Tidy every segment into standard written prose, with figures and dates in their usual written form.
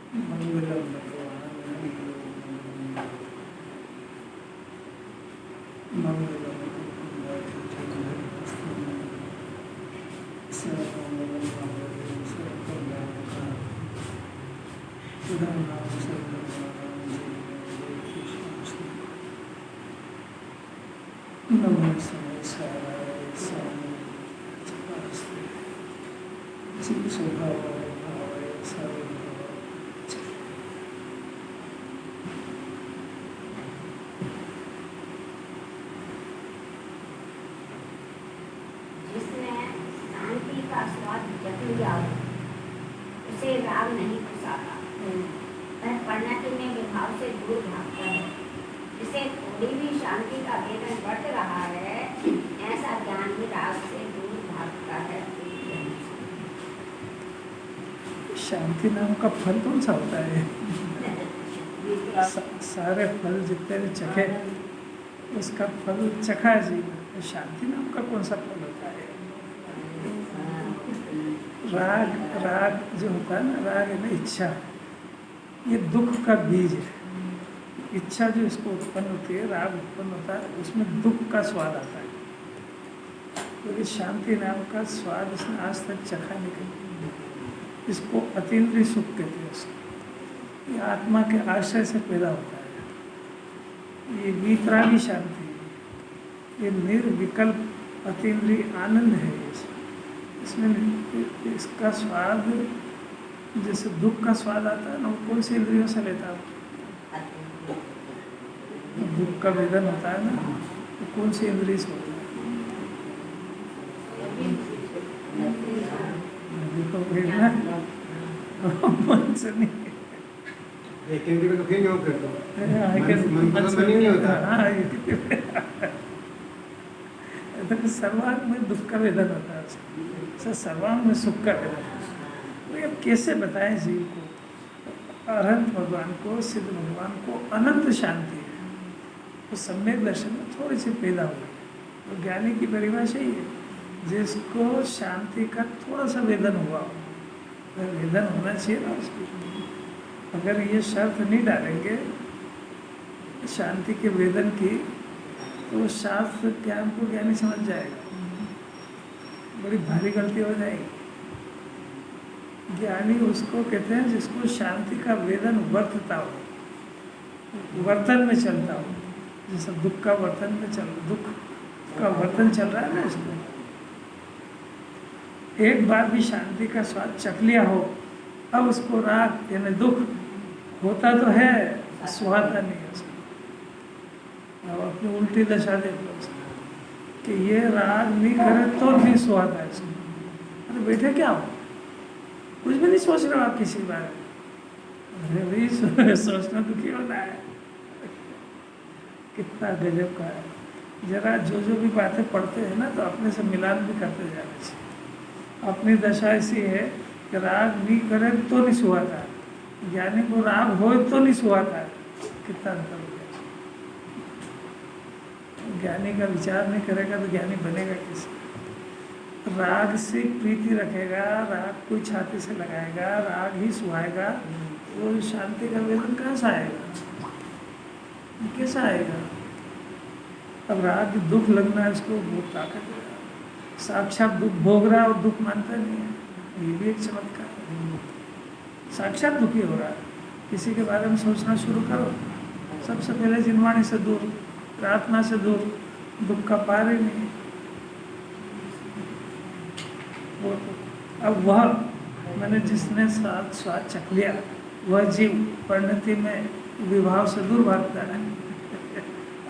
मंगलम भगवान मंगलम जिसने शांति का स्वाद जप लिया हो, उसे राग नहीं फंसाता। वह परिणति में विभाव से दूर भागता है। जिसे थोड़ी भी शांति का वेदन बढ़ रहा है, ऐसा ज्ञान भी राग से दूर भागता है। शांति नाम का फल कौन सा होता है? सारे फल जितने भी चखे उसका फल चखा है जीवन। शांति नाम का कौन सा फल होता है? राग राग जो होता है ना, राग है ना इच्छा, ये दुख का बीज है। इच्छा जो इसको उत्पन्न होती है, राग उत्पन्न होता है, उसमें दुख का स्वाद आता है। क्योंकि शांति नाम का स्वाद इसने आज तक चखा नहीं कहीं। इसको अतीन्द्रिय सुख कहते हैं। उसको ये आत्मा के आश्रय से पैदा होता है। ये वीतरागी शांति है, ये निर्विकल्प अतीन्द्रिय आनंद है। इसमें इसका स्वाद जैसे दुख का स्वाद आता है ना, वो कौन सी इंद्रियों से लेता है? दुख का वेदन होता है ना, वो कौन सी इंद्रिय से होता है? मन से नहीं। एक इंद्रिय को दुखी क्यों करता मन से नहीं होता। हाँ, तो सर्वांग में दुख का वेदन होता है, सर सर्वांग में सुख का वेदन। तो अब कैसे बताएं जीव को? अरहंत भगवान को, सिद्ध भगवान को अनंत शांति है। तो सम्यक दर्शन में थोड़ी सी पैदा हुई। तो ज्ञानी की परिभाषा ही है, जिसको शांति का थोड़ा सा वेदन हुआ हो। वेदन होना चाहिए ना उसकी। अगर ये शर्त नहीं डालेंगे शांति के वेदन की, तो शास्त्र ज्ञान को ज्ञानी समझ जाएगा, बड़ी भारी गलती हो जाएगी। ज्ञानी उसको कहते हैं जिसको शांति का वेदन वर्तता हो, वर्तन में चलता हो। जैसे दुख का वर्तन में दुख का वर्तन चल रहा है ना, इसको एक बार भी शांति का स्वाद चख लिया हो, अब उसको राग यानी दुख होता तो है, सुहाता नहीं है उसको। अब अपनी उल्टी दशा देख लो कि ये राग नहीं करे तो नहीं सुहाता है इसको। अरे बेटे क्या हो, कुछ भी नहीं सोच रहे हो आप किसी बारे में? अरे भाई सोचना दुखी होना है। कितना गजब का है। जरा जो भी बातें पढ़ते हैं ना, तो अपने से मिलान भी करते जाना चाहिए। अपनी दशा ऐसी है कि राग नहीं करे तो नहीं सुहाता है, ज्ञानी को राग हो तो नहीं सुहाता है। कितना अंतर हो गया। ज्ञानी का विचार नहीं करेगा तो ज्ञानी बनेगा कैसे? राग से प्रीति रखेगा, राग कोई छाती से लगाएगा, राग ही सुहाएगा, वो शांति का वेदन कहाँ से आएगा? कैसा आएगा? अब राग दुख लगना है, इसको बहुत ताकत है। साक्षात दुख भोग रहा है और दुख मानता नहीं है, ये भी एक चमत्कार है। साक्षात दुखी हो रहा है, किसी के बारे में सोचना शुरू करो, सबसे पहले जिनवाणी से दूर, प्रार्थना से दूर, दुख का पार ही नहीं। अब वह मैंने जिसने स्वाद चख लिया, वह जीव परिणति में विभाव से दूर भागता है।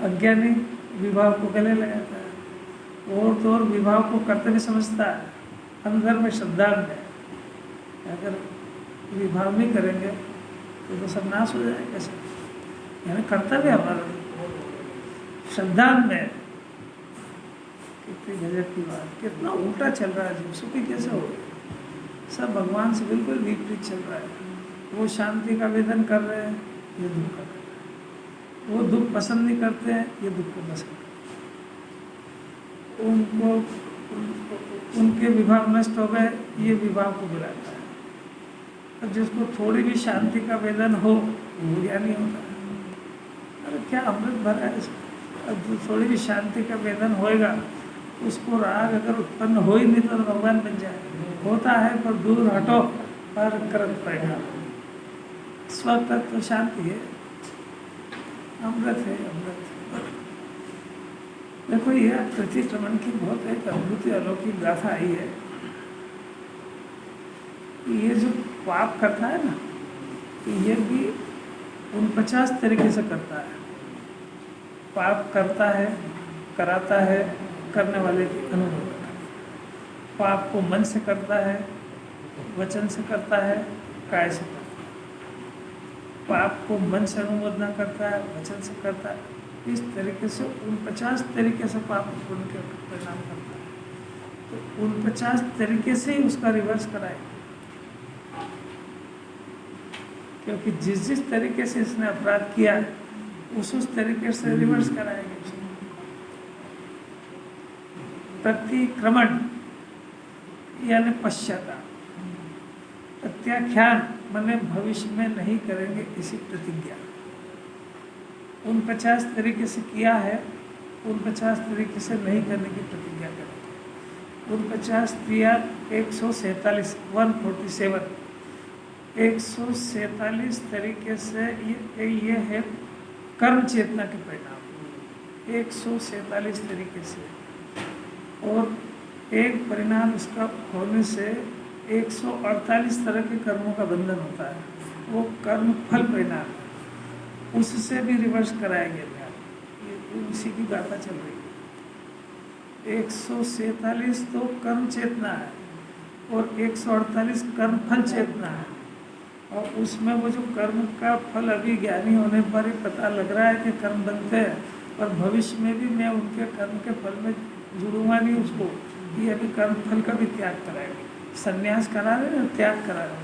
अज्ञानी विभाव को गले लगाता है, और तो और विभाव को कर्तव्य समझता है, अंदर में श्रद्धा में। अगर विभाव नहीं करेंगे तो सब नाश हो जाएगा सब। यानी कर्तव्य हमारा श्रद्धा में। कितनी गजब की बात, कितना उल्टा चल रहा है जीव। सुखी कैसे हो? सब भगवान से बिल्कुल विपरीत चल रहा है। वो शांति का वेदन कर रहे हैं, ये दुख का कर रहे हैं। वो दुख पसंद नहीं करते हैं, ये दुख को पसंद करते हैं। उनको, उनके विभाव नष्ट हो गए, ये विभाव को बुलाता है। और जिसको थोड़ी भी शांति का वेदन हो वो ज्ञानी होता है। अरे क्या अमृत भरा है इसमें। अब जो थोड़ी भी शांति का वेदन होएगा, उसको राग अगर उत्पन्न हो ही नहीं तो भगवान बन जाए। होता है पर दूर हटो पर करत पड़ेगा। स्वतत्व तो शांति है, अमृत है, अमृत। देखो यह प्रतिक्रमण की बहुत एक अद्भुत अलौकिक गाथा आई है। ये जो पाप करता है ना, ये भी 49 तरीके से करता है। पाप करता है, कराता है, करने वाले की अनुभव करता है। पाप को मन से करता है, वचन से करता है, काय से करता है। पाप को मन से अनुमोदना करता है, वचन से करता है। इस तरीके से 49 तरीके से पाप पुण्य के परिणाम करता है। तो 49 तरीके से ही उसका रिवर्स कराए, क्योंकि जिस जिस तरीके से इसने अपराध किया है उस तरीके से रिवर्स कराएंगे उसको। प्रतिक्रमण यानी पश्चाताप, प्रत्याख्यान माने भविष्य में नहीं करेंगे इसी प्रतिज्ञा। 49 तरीके से किया है, 49 तरीके से नहीं करने की प्रतिज्ञा करेंगे। 49 क्रिया 147 147 तरीके से ये है कर्म चेतना के परिणाम। 147 तरीके से, और एक परिणाम इसका होने से 148 तरह के कर्मों का बंधन होता है। वो कर्म फल परिणाम है, उससे भी रिवर्स कराएंगे। ये उसी की गाथा चल रही है। 147 तो कर्म चेतना है और 148 कर्म फल चेतना है। और उसमें वो जो कर्म का फल अभी ज्ञानी होने पर ही पता लग रहा है कि कर्म बनते हैं, और भविष्य में भी मैं उनके कर्म के फल में जुड़ूंगा नहीं उसको। ये अभी कर्म फल का भी त्याग कराएंगे। संन्यास करा रहे ना, त्याग करा रहे,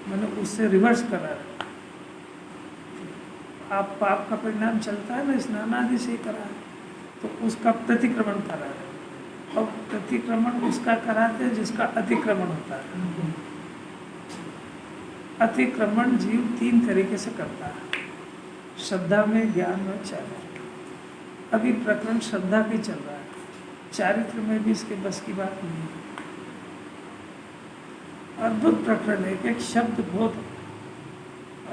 मैंने उससे रिवर्स करा रहे। आप पाप का परिणाम चलता है ना, स्नान आदि से ही करा है, तो उसका प्रतिक्रमण करा है। और प्रतिक्रमण उसका कराते हैं जिसका अतिक्रमण होता है। अतिक्रमण जीव 3 तरीके से करता है, श्रद्धा में, ज्ञान में, चारित्र। अभी प्रकरण श्रद्धा की चल रहा है, चारित्र में भी इसके बस की बात नहीं है। अद्भुत प्रकरण है, एक शब्द बहुत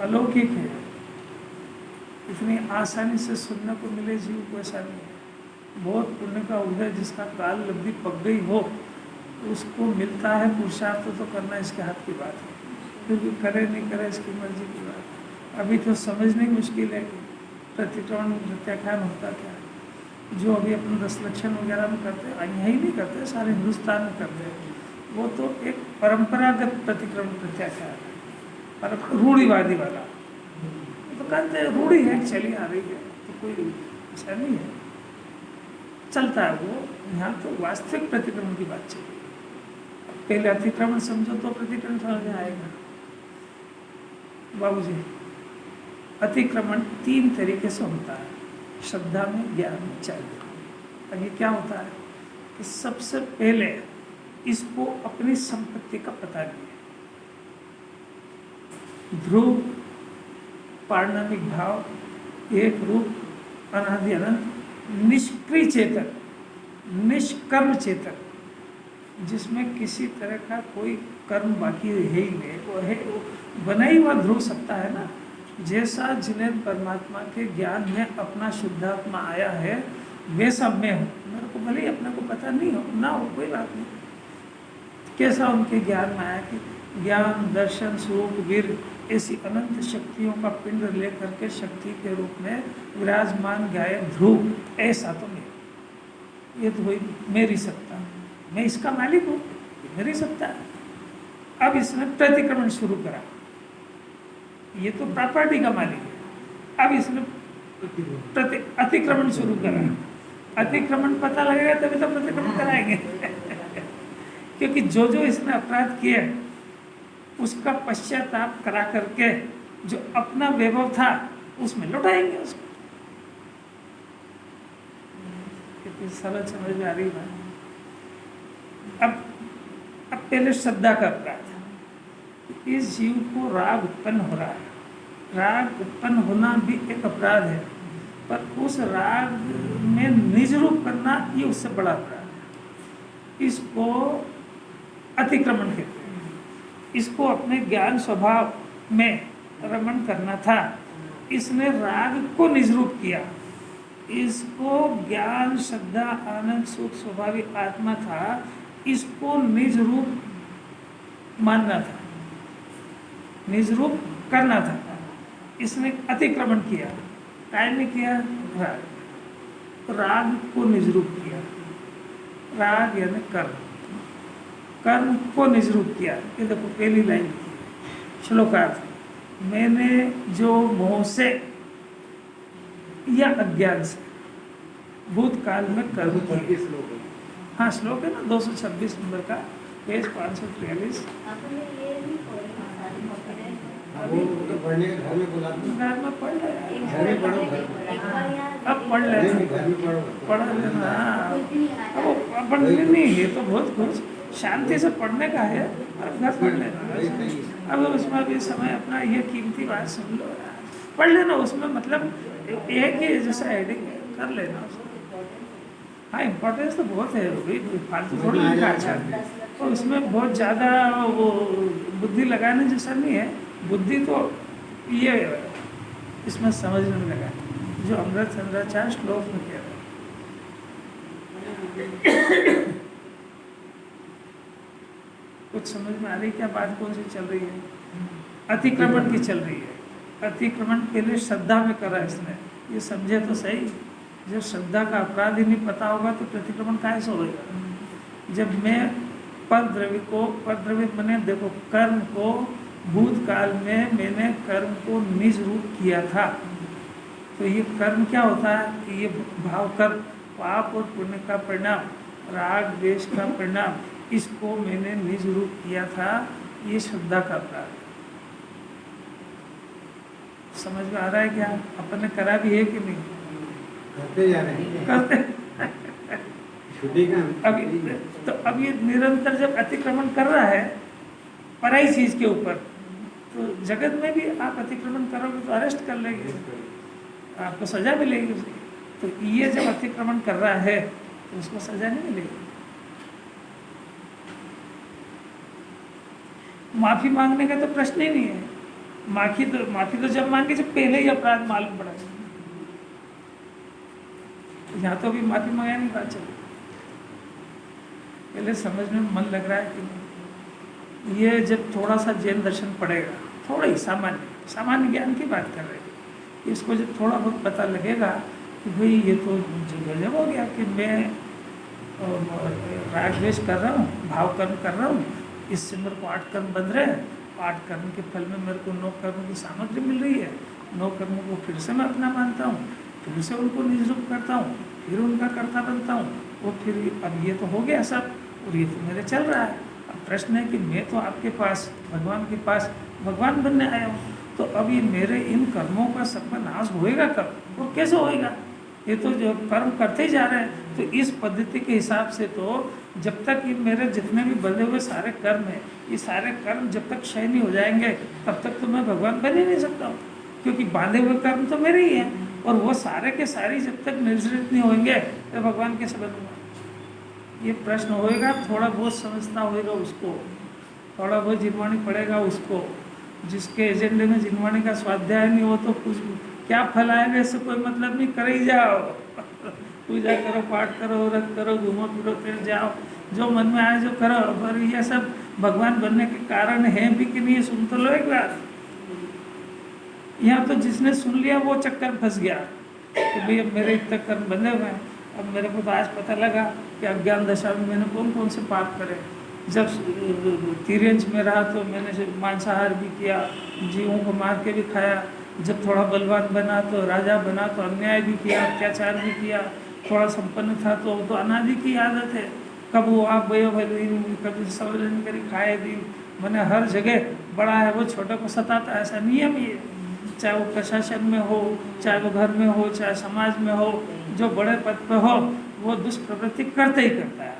अलौकिक है, इतनी आसानी से सुनने को मिले जीव को ऐसा नहीं है। बहुत पुण्य का उदय जिसका काल लब्धि पक गई हो उसको मिलता है। पुरुषार्थ तो करना इसके हाथ की बात है, फिर भी करे नहीं करे इसकी मर्जी की बात है। अभी तो समझने मुश्किल है कि प्रतिक्रमण प्रत्याख्यान होता क्या है। जो अभी अपन 10 लक्षण वगैरह में करते हैं, यहीं नहीं करते, सारे हिंदुस्तान में करते हैं। वो तो एक परंपरागत प्रतिक्रमण प्रत्याख्यान है, पर रूढ़िवादी वाला तो कहते हैं रूढ़ी है, चली आ रही है, तो कोई ऐसा नहीं है, चलता है वो। यहाँ तो वास्तविक प्रतिक्रमण की बात चल रही है। पहले अतिक्रमण समझो तो प्रतिक्रमण समझ में आएगा। बाबूजी, अतिक्रमण 3 तरीके से होता है, श्रद्धा में, ज्ञान में, चारित्र। अब ये क्या होता है कि सबसे पहले इसको अपनी संपत्ति का पता नहीं है। ध्रुव, पारणामिक भाव, एक रूप, अनादि अनंत, निष्क्रिय चेतन, निष्कर्म चेतन, जिसमें किसी तरह का कोई कर्म बाकी है ही नहीं। वो है, वो बना ही हुआ ध्रुव सत्ता है ना। जैसा जिन्हें परमात्मा के ज्ञान में अपना शुद्धात्मा आया है वैसा मैं हूँ। मेरे को भले ही अपने को पता नहीं हो ना हो, कोई बात नहीं। कैसा उनके ज्ञान में आया कि ज्ञान, दर्शन, स्वरूप, वीर, ऐसी अनंत शक्तियों का पिंड लेकर के शक्ति के रूप में विराजमान गायक ध्रुव, ऐसा तो नहीं। ये तो वही मेरी सत्ता, मैं इसका मालिक हूँ, मेरी सत्ता है। अब इसने प्रतिक्रमण शुरू करा, ये तो प्रॉपर्टी का मालिक है। अब इसने अतिक्रमण शुरू करा। अतिक्रमण पता लगेगा तभी तो प्रतिक्रमण कराएंगे क्योंकि जो जो इसने अपराध किए उसका पश्चाताप करा करके जो अपना वैभव था उसमें लौटाएंगे उसको। कितनी सरल समझ में आ रही बात। अब पहले श्रद्धा का अपराध, इस जीव को राग उत्पन्न हो रहा है। राग उत्पन्न होना भी एक अपराध है, पर उस राग में निज रूप करना ये उससे बड़ा अपराध है। इसको अतिक्रमण कहते हैं। इसको अपने ज्ञान स्वभाव में रमण करना था, इसने राग को निज रूप किया। इसको ज्ञान श्रद्धा आनंद सुख स्वाभाविक आत्मा था, इसको निज रूप मानना था, निज रूप करना था। इसने अतिक्रमण किया। काय ने किया? राग। राग को निज रूप किया। राग यानी कर्म, कर्म को निज रूप किया। ये देखो पहली लाइन लिखी है श्लोकार्थ, मैंने जो मोह से या अज्ञान से भूतकाल में कर्म किए। हाँ श्लोक है ना 226 नंबर का, पेज 543। वो तो पढ़ने के घर में बुला दो। घर में पढ़ ले, घर में पढ़ो, घर में। अब पढ़ ले, नहीं, घर में पढ़ो। पढ़ लेना। अब पढ़ नहीं, ये तो बहुत कुछ शांति से पढ़ने का है, अब घर पढ़ लेना। अब उसमें भी समय अपना ये कीमती बात सुन लो यार, पढ़ लेना। उसमें मतलब एक ही जैसा हेडिंग कर लेना उसको। हाँ इम्पोर्टेंस तो बहुत है, फालतू थोड़ी लिखा अच्छा, और उसमें बहुत ज़्यादा वो बुद्धि लगाने जैसा नहीं है। बुद्धि तो ये इसमें समझने में लगा जो अमृत चंद्राचार्य श्लोक में कह रहे हैं। कुछ समझ में आ रही क्या बात? कौन सी चल रही है? अतिक्रमण की चल रही है। अतिक्रमण पहले श्रद्धा में करा इसने, ये समझे तो सही। जब श्रद्धा का अपराध ही नहीं पता होगा तो प्रतिक्रमण कैसे होगा? जब मैं पर द्रव्य मैंने देखो कर्म को भूतकाल में मैंने कर्म को निज रूप किया था, तो ये कर्म क्या होता है कि ये भाव कर्म, पाप और पुण्य का परिणाम, राग द्वेष का परिणाम, इसको मैंने निज रूप किया था। ये श्रद्धा का अपराध। समझ में आ रहा है क्या? अपन ने करा भी है कि नहीं? करते जा रहे हैं। करते छुट्टी का अब ये निरंतर जब अतिक्रमण कर रहा है पराई चीज के ऊपर, तो जगत में भी आप अतिक्रमण करोगे तो अरेस्ट कर लेंगे, आपको सजा मिलेगी उसकी। तो ये जब अतिक्रमण कर रहा है तो उसको सजा नहीं मिलेगी। माफी मांगने का तो प्रश्न ही नहीं है। माफी तो जब मांगे जब पहले ही अपराध मालूम पड़ा। यहाँ तो अभी माफी मांगा नहीं, बात चल पहले समझ में मन लग रहा है कि नहीं। ये जब थोड़ा सा जैन दर्शन पड़ेगा, थोड़ा ही सामान्य ज्ञान की बात कर रहे हैं, इसको जब थोड़ा बहुत पता लगेगा कि भाई ये तो गजब हो गया कि मैं राग द्वेष कर रहा हूँ, भाव कर्म कर रहा हूँ, इससे मेरे को 8 कर्म बन रहे हैं। 8 कर्म के फल में मेरे को 9 कर्म की सामग्री मिल रही है। 9 कर्मों को फिर से मैं अपना मानता हूँ, फिर से उनको निज रूप करता हूँ, फिर उनका कर्ता बनता हूँ। वो फिर अब ये तो हो गया सब, और ये तो मेरे चल रहा है। अब प्रश्न है कि मैं तो आपके पास भगवान के पास भगवान बनने आया हूँ, तो अब ये मेरे इन कर्मों का सबका नाश होएगा कब और कैसे होएगा? ये तो जो कर्म करते ही जा रहे हैं, तो इस पद्धति के हिसाब से तो जब तक ये मेरे जितने भी बंधे हुए सारे कर्म हैं, ये सारे कर्म जब तक क्षय नहीं हो जाएंगे तब तक तो मैं भगवान बन ही नहीं सकता हूँ, क्योंकि बांधे हुए कर्म तो मेरे ही हैं। और वो सारे के सारे जब तक निर्जरित नहीं होंगे तो भगवान कैसे बनूंगा? ये प्रश्न होएगा। थोड़ा बहुत समझता होएगा उसको, थोड़ा बहुत जिनवाणी पड़ेगा उसको। जिसके एजेंडे में जिनवाणी का स्वाध्याय नहीं हो तो कुछ क्या फल आएगा इससे कोई मतलब नहीं, कर ही जाओ। पूजा करो, पाठ करो, व्रत करो, घूमो फिरो, फिर जाओ, जो मन में आए जो करो। पर ये सब भगवान बनने के कारण है भी कि नहीं, सुन तो लो एक बार। यहाँ तो जिसने सुन लिया वो चक्कर फंस गया कि भाई अब मेरे इतने कर्म बंधे हुए हैं। अब मेरे को तो आज पता लगा कि अज्ञान दशा में मैंने कौन कौन से पाप करे। जब तिरंज में रहा तो मैंने मांसाहार भी किया, जीवों को मार के भी खाया। जब थोड़ा बलवान बना तो राजा बना तो अन्याय भी किया, अत्याचार भी किया। थोड़ा संपन्न था तो अनादि की आदत है, कब वो आप भयो दिन, कभी सवलन करी खाए दिन। मैंने हर जगह बड़ा है वो छोटे को सताता, ऐसा नियम ही है। चाहे वो प्रशासन में हो, चाहे वो घर में हो, चाहे समाज में हो, जो बड़े पद पे हो वो दुष्प्रवृत्ति करते ही करता है।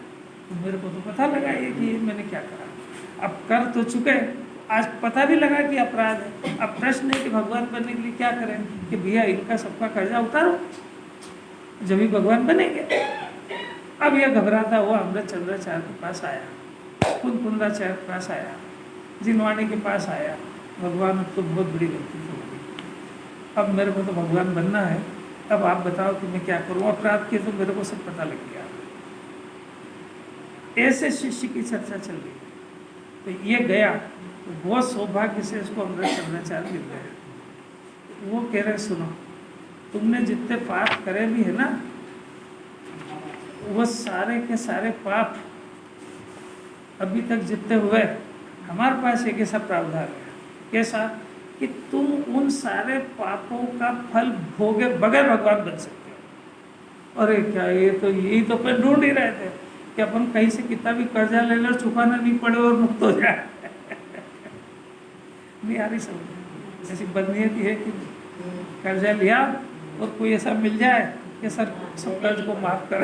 तो मेरे को तो पता लगा ये कि मैंने क्या करा। अब कर तो चुके, आज पता भी लगा कि अपराध है। अब प्रश्न है कि भगवान बनने के लिए क्या करें, कि भैया इनका सबका कर्जा उतारो, जब भी भगवान बनेंगे। अब यह घबराता हुआ अमृतचंद्राचार्य के पास आया, कुंदाचार्य के पास आया, जिनवाणी के पास आया। भगवान अब तो बहुत बड़ी गलती हो गई, अब मेरे को तो भगवान बनना है, अब आप बताओ कि मैं क्या करूँ, अपराध किए तो मेरे को सब पता लग गया। ऐसे शिष्य की चर्चा चल रही, तो ये गया तो बहुत सौभाग्य से उसको अमृतचंद्राचार्य मिल गए। वो कह रहे सुनो, तुमने जितने पाप करे भी है ना, वो सारे के सारे पाप अभी तक जितने हुए, हमारे पास एक ऐसा प्रावधान है। कैसा? कि तुम उन सारे पापों का फल भोगे बगैर भगवान बन सकते हो। अरे क्या, ये तो यही तो अपन ढूंढ ही रहे थे कि अपन कहीं से कितना भी कर्जा ले लो, चुकाना नहीं पड़े और मुक्त हो जाए। नहीं आ रही समझ? ऐसी बदनीयती है कि कर्जा लिया और कोई ऐसा मिल जाए कि सर सब कर्ज को माफ कर।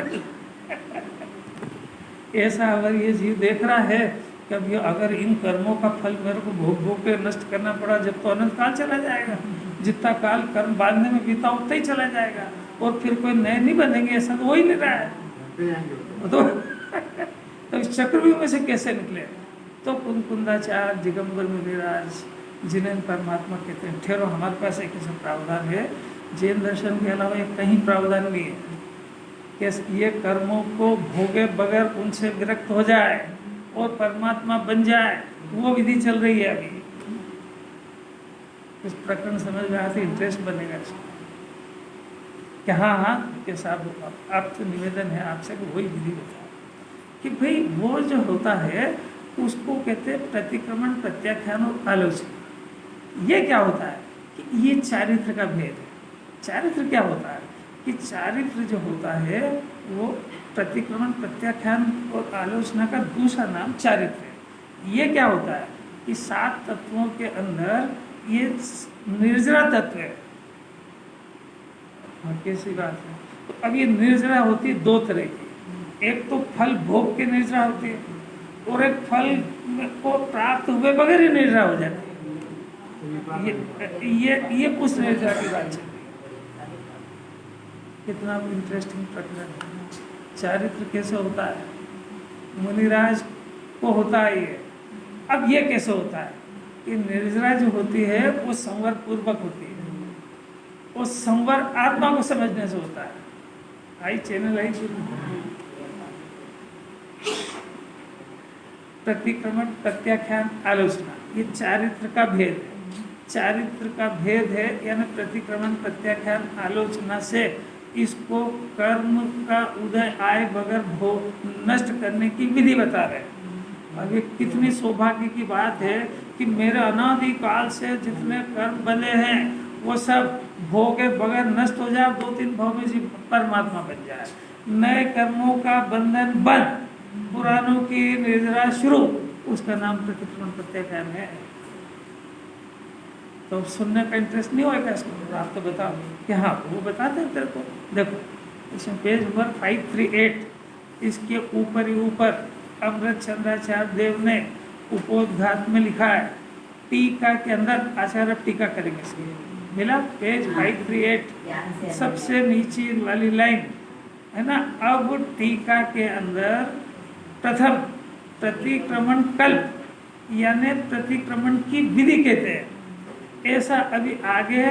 ऐसा अगर ये जीव देख रहा है कि अब ये अगर इन कर्मों का फल मेरे को भोग भोग के नष्ट करना पड़ा, जब तो अनंत काल चला जाएगा, जितना काल कर्म बांधने में बीता उतना ही चला जाएगा, और फिर कोई नए नहीं बनेंगे, ऐसा तो हो ही नहीं रहा है। तो इस चक्रव्यूह में से कैसे निकले? तो कुंदाचार्य दिगंबर मुनिराज, जिन्हें परमात्मा कहते हैं, ठहरो हमारे पास एक ऐसा प्रावधान है, जैन दर्शन के अलावा एक कहीं प्रावधान नहीं है कि ये कर्मों को भोगे बगैर उनसे विरक्त हो जाए और परमात्मा बन जाए। वो विधि चल रही है अभी। इस प्रकरण समझ में आते इंटरेस्ट बनेगा इसको कि हाँ के साहब आपसे निवेदन है आपसे कि वही विधि बताओ कि भाई वो जो होता है उसको कहते हैं प्रतिक्रमण, प्रत्याख्यान और आलोचना। ये क्या होता है कि ये चारित्र का भेद है। चारित्र क्या होता है कि चारित्र जो होता है वो प्रतिक्रमण, प्रत्याख्यान और आलोचना का दूसरा नाम चारित्र है। ये क्या होता है कि 7 तत्वों के अंदर ये निर्जरा तत्व है। कैसी बात है? तो अब ये निर्जरा होती है 2 तरह की, एक तो फल भोग के निर्जरा होती है और एक फल को प्राप्त हुए बगैर ही निर्जरा हो जाती है। ये उस निर्जरा की बात चल रही है। कितना इंटरेस्टिंग प्रकरण है। चारित्र कैसे होता है? मुनिराज को होता है ये। अब ये कैसे होता है कि निर्जरा जो होती है वो संवर पूर्वक होती है, वो संवर आत्मा को समझने से होता है। आई चैनल आई प्रतिक्रमण, प्रत्याख्यान, आलोचना, ये चारित्र का भेद है। चारित्र का भेद है, यानी प्रतिक्रमण, प्रत्याख्यान, आलोचना से इसको कर्म का उदय आए बगैर भोग नष्ट करने की विधि बता रहे हैं। अब ये कितनी सौभाग्य की बात है कि मेरे अनादि काल से जितने कर्म बने हैं वो सब भोगे बगैर नष्ट हो जाए, 2-3 भाव में जी परमात्मा बन जाए। नए कर्मों का बंधन बंद, पुरानों की निर्जरा शुरू, उसका नाम प्रतिक्रमण, प्रत्याख्यान है। तो सुनने का इंटरेस्ट नहीं होगा इसको? आप तो बताओ कि हाँ वो बताते हैं तेरे को। देखो इसमें पेज नंबर 538, इसके ऊपर ही ऊपर अमृतचंद्राचार्य देव ने उपोद्घात में लिखा है, टीका के अंदर आचार्य टीका करेंगे इसकी, मिला पेज 538 सबसे नीचे वाली लाइन है ना। अब टीका के अंदर प्रथम प्रतिक्रमण कल्प यानी प्रतिक्रमण की विधि कहते हैं, ऐसा अभी आगे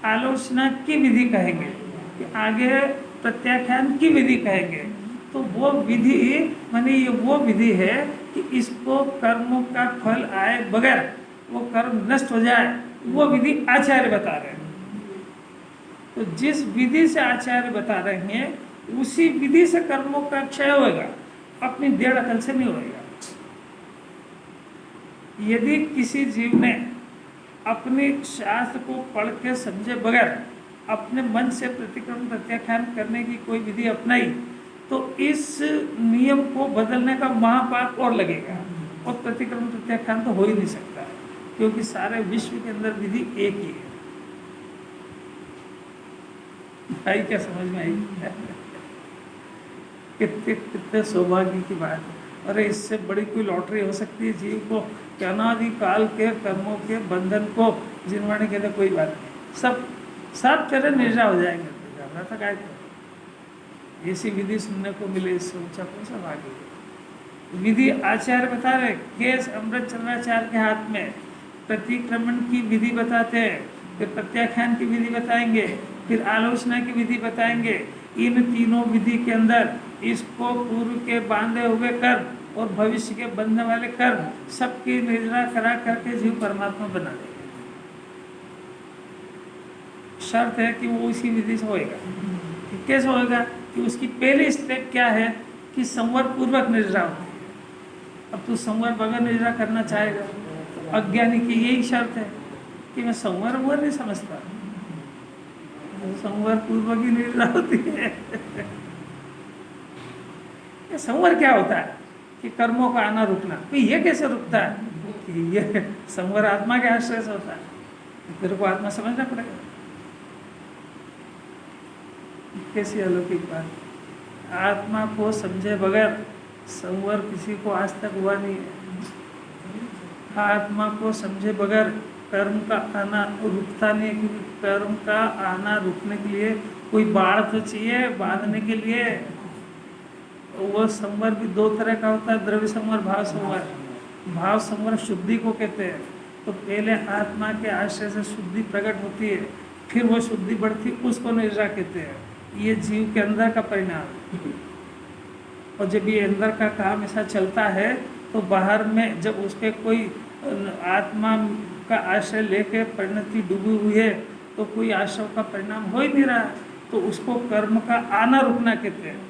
आलोचना की विधि कहेंगे, कि आगे प्रत्याख्यान की विधि कहेंगे। तो वो विधि माने ये वो विधि है कि इसको कर्मों का फल आए बगैर वो कर्म नष्ट हो जाए, वो विधि आचार्य बता रहे हैं। तो जिस विधि से आचार्य बता रहे हैं उसी विधि से कर्मों का क्षय होगा, अपनी देड़ अकल से नहीं होगा। यदि किसी जीव ने अपने शास्त्र को पढ़ के समझे बगैर अपने मन से प्रतिक्रमण, प्रत्याख्यान करने की कोई विधि अपनाई तो इस नियम को बदलने का महापाप और लगेगा, और प्रतिक्रमण, प्रत्याख्यान तो हो ही नहीं सकता, क्योंकि सारे विश्व के अंदर विधि एक ही है। भाई क्या समझ में आई? कितने सौभाग्य की बात है। अरे इससे बड़ी कोई लॉटरी हो सकती है जीव को कि अनादिकाल के कर्मों के बंधन को जिनवाणी कहते कोई बात नहीं, सब तेरे निर्जा हो जाएंगे, घबरा था काय को। ऐसी विधि सुनने को मिले, इससे ऊंचा कौन सा भाग्य है। विधि आचार्य बता रहे, केस अमृत चंद्राचार्य के हाथ में, प्रतिक्रमण की विधि बताते हैं, फिर प्रत्याख्यान की विधि बताएंगे, फिर आलोचना की विधि बताएंगे। इन तीनों विधि के अंदर इसको पूर्व के बांधे हुए कर्म और भविष्य के बंधने वाले कर्म सबकी निर्णय करा करके जीव परमात्मा बना देगा। शर्त है कि वो उसी विधि से होएगा। कि कैसे होएगा कि उसकी पहली स्टेप क्या है कि संवर पूर्वक निर्णय होती है। अब तू संवर बगैर निर्णय करना चाहेगा तो अज्ञानी की यही शर्त है कि मैं संवर वो नहीं समझता, संवर पूर्वक ही निर्णय होती है। संवर क्या होता है कि कर्मों का आना रुकना, तो ये कैसे रुकता है कि ये संवर आत्मा के आश्रय से होता है। तेरे को आत्मा समझना पड़ेगा। कैसी अलौकिक बात। आत्मा को समझे बगैर संवर किसी को आज तक हुआ नहीं है। आत्मा को समझे बगैर कर्म का आना रुकता नहीं, क्योंकि कर्म का आना रुकने के लिए कोई बाढ़ तो चाहिए बांधने के लिए। वो संवर भी दो तरह का होता है, द्रव्य संवर, भाव संवर। भाव संवर शुद्धि को कहते हैं। तो पहले आत्मा के आश्रय से शुद्धि प्रकट होती है, फिर वो शुद्धि बढ़ती, उसको निद्रा कहते हैं। ये जीव के अंदर का परिणाम। और जब ये अंदर का काम ऐसा चलता है तो बाहर में जब उसके कोई आत्मा का आश्रय लेके परिणति डूबी हुई है तो कोई आश्रय का परिणाम हो ही नहीं रहा, तो उसको कर्म का आना रुकना कहते हैं।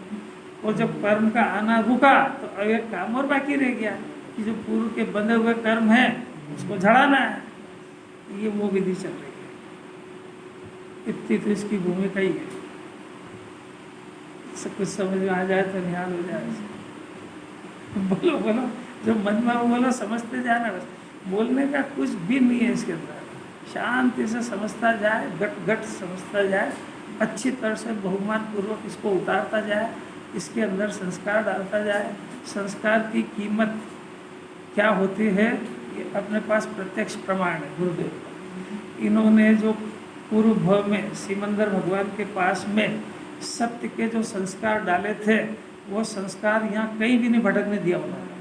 और जब कर्म का आना रुका तो अब एक काम और बाकी रह गया कि जो पूर्व के बंधे हुए कर्म हैं उसको झड़ाना है। ये वो विधि चल रही है। इतनी तो इसकी भूमिका ही है। सब कुछ समझ में आ जाए तो निहाल हो जाए। बोलो बोलो, जो मन में बोलो समझते जाना, बस बोलने का कुछ भी नहीं है इसके अंदर। शांति से समझता जाए, गट गट समझता जाए, अच्छी तरह से बहुमान पूर्वक इसको उतारता जाए, इसके अंदर संस्कार डालता जाए। संस्कार की कीमत क्या होती है ये अपने पास प्रत्यक्ष प्रमाण है गुरुदेव। इन्होंने जो पूर्व भव में सिमंदर भगवान के पास में सत्य के जो संस्कार डाले थे, वो संस्कार यहाँ कहीं भी नहीं भटकने दिया उन्होंने।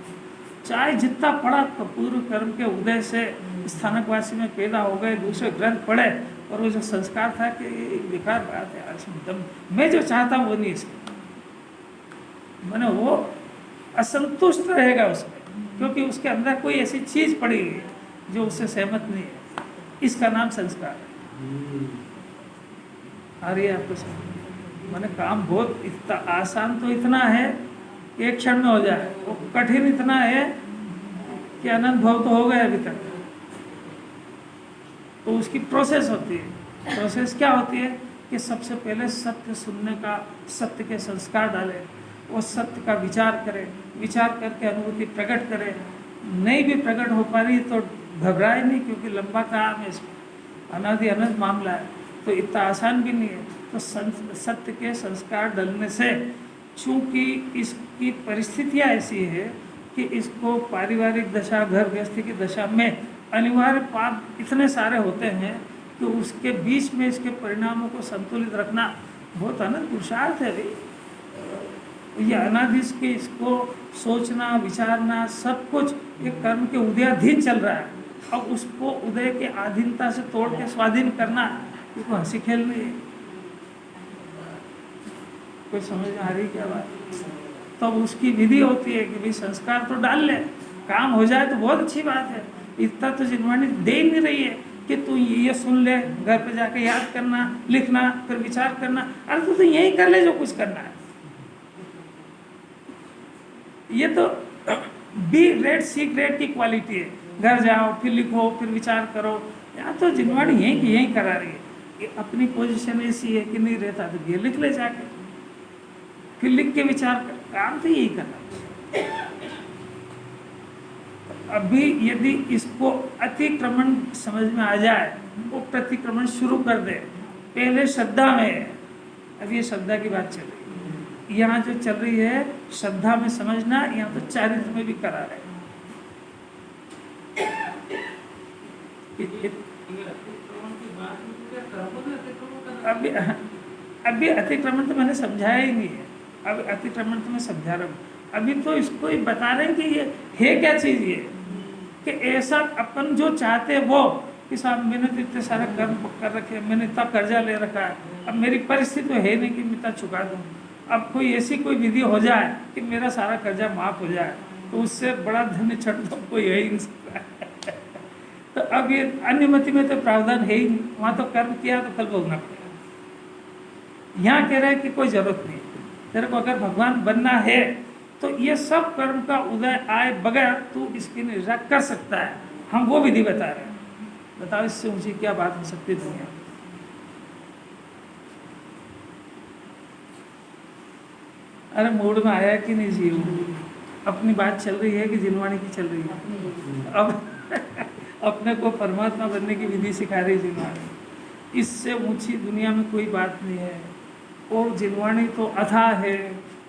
चाहे जितना पढ़ा तो पूर्व कर्म के उदय से स्थानकवासी में पैदा हो गए, दूसरे ग्रंथ पढ़े, और वो जो संस्कार था कि ये बेकार बात है, इसमें मैं जो चाहता हूँ वो नहीं इसमें, मैंने वो असंतुष्ट रहेगा उसमें, क्योंकि उसके अंदर कोई ऐसी चीज पड़ी हुई है जो उससे सहमत नहीं है। इसका नाम संस्कार है। आ रही है आपको समझ? मैंने काम बहुत इतना आसान तो इतना है कि एक क्षण में हो जाए, वो कठिन इतना है कि अनंत भव तो हो गए अभी तक। तो उसकी प्रोसेस होती है। प्रोसेस क्या होती है कि सबसे पहले सत्य सुनने का, सत्य के संस्कार डाले, वो सत्य का विचार करे, विचार करके अनुभूति प्रकट करे। नहीं भी प्रकट हो पा रही तो घबराए नहीं, क्योंकि लंबा काम है इसमें, अनादि अनंत मामला है, तो इतना आसान भी नहीं है। तो सत्य के संस्कार डलने से, चूँकि इसकी परिस्थितियाँ ऐसी है कि इसको पारिवारिक दशा, घर गृहस्थी की दशा में अनिवार्य पाप इतने सारे होते हैं कि उसके बीच में इसके परिणामों को संतुलित रखना बहुत अनंत पुरुषार्थ है भाई। ये अनादिश के इसको सोचना, विचारना, सब कुछ एक कर्म के उदयाधीन चल रहा है। अब उसको उदय के अधीनता से तोड़ के स्वाधीन करना, इसको हंसी खेल नहीं है। कोई समझ में आ रही क्या बात? तो उसकी विधि होती है कि भाई संस्कार तो डाल ले, काम हो जाए तो बहुत अच्छी बात है। इतना तो जिनवाणी दे नहीं रही है कि तू ये सुन ले, घर पे जाके याद करना, लिखना, फिर विचार करना। अरे तू तो यही कर ले जो कुछ करना है। ये तो बी रेड सी ग्रेड की क्वालिटी है। घर जाओ, फिर लिखो, फिर विचार करो। यहाँ तो जिनवाणी यही की यही करा रही है कि अपनी पोजीशन ऐसी है कि नहीं रहता तो ये लिख ले जाके, फिर लिख के विचार कर। काम तो यही करना। अभी यदि इसको अतिक्रमण समझ में आ जाए, वो प्रतिक्रमण शुरू कर दे। पहले श्रद्धा में, अब ये श्रद्धा की बात चल रही है। यहाँ जो चल रही है श्रद्धा में समझना, यहाँ तो चारित्र में भी करा रहे हैं। अभी अभी अतिक्रमण तो मैंने समझाया ही नहीं है। अब अतिक्रमण तो मैं समझा रहा हूँ। अभी तो इसको ही बता रहे हैं कि ये है क्या चीज़, ये कि ऐसा अपन जो चाहते हैं वो, कि साहब मैंने तो इतने सारे कर्म कर रखे हैं, मैंने इतना कर्जा ले रखा है, अब मेरी परिस्थिति तो है नहीं कि मैं इतना चुका दूँ। अब कोई ऐसी कोई विधि हो जाए कि मेरा सारा कर्जा माफ़ हो जाए, तो उससे बड़ा धन्य क्षण तो कोई है ही नहीं सकता। तो अब ये अन्यमति में तो प्रावधान है ही नहीं, वहाँ तो कर्म किया तो फल भोगना पड़ेगा। यहाँ कह रहे हैं कि कोई जरूरत नहीं, तेरे को अगर भगवान बनना है तो ये सब कर्म का उदय आए बगैर तू इसकी निष्ठा कर सकता है। हम वो विधि बता रहे हैं। बताओ इससे ऊंची क्या बात हो सकती है दुनिया। अरे मूड में आया कि नहीं जीव, अपनी बात चल रही है कि जिनवाणी की चल रही है। अब अपने को परमात्मा बनने की विधि सिखा रही जिनवाणी। इससे ऊंची दुनिया में कोई बात नहीं है। और जिनवाणी तो अथाह है,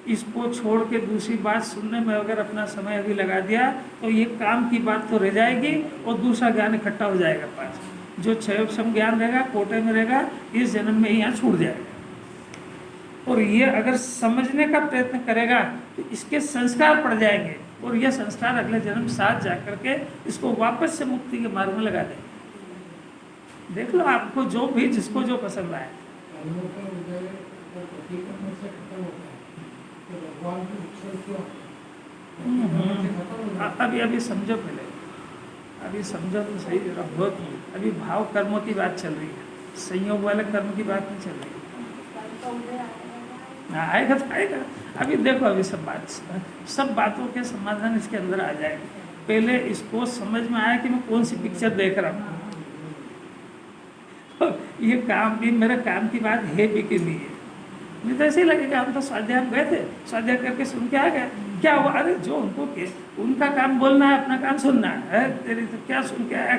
इसको छोड़ के दूसरी बात सुनने में अगर अपना समय अभी लगा दिया तो ये काम की बात तो रह जाएगी और दूसरा ज्ञान इकट्ठा हो जाएगा पास। जो क्षयोपम ज्ञान रहेगा कोटे में रहेगा, इस जन्म में ही यहाँ छूट जाएगा। और ये अगर समझने का प्रयत्न करेगा तो इसके संस्कार पड़ जाएंगे और यह संस्कार अगले जन्म साथ जा करके इसको वापस से मुक्ति के मार्ग में लगा देंगे। देख लो आपको जो भी जिसको जो पसंद आए। अभी अभी समझो, पहले अभी समझो तो सही जरा बहुत। अभी भाव कर्मों की बात चल रही है, संयोग वाले कर्म की बात नहीं चल रही है। आएगा तो आएगा। अभी देखो, अभी सब बातों के समाधान इसके अंदर आ जाएंगे। पहले इसको समझ में आया कि मैं कौन सी पिक्चर देख रहा हूँ। ये काम भी मेरा काम की बात है भी कि नहीं है। नहीं तो ऐसे ही लगेगा हम तो स्वाध्याय में गए थे, स्वाध्याय करके सुन के आ गए, क्या हुआ? अरे जो उनको के उनका काम बोलना है, अपना काम सुनना है। तेरी तो क्या सुन के आया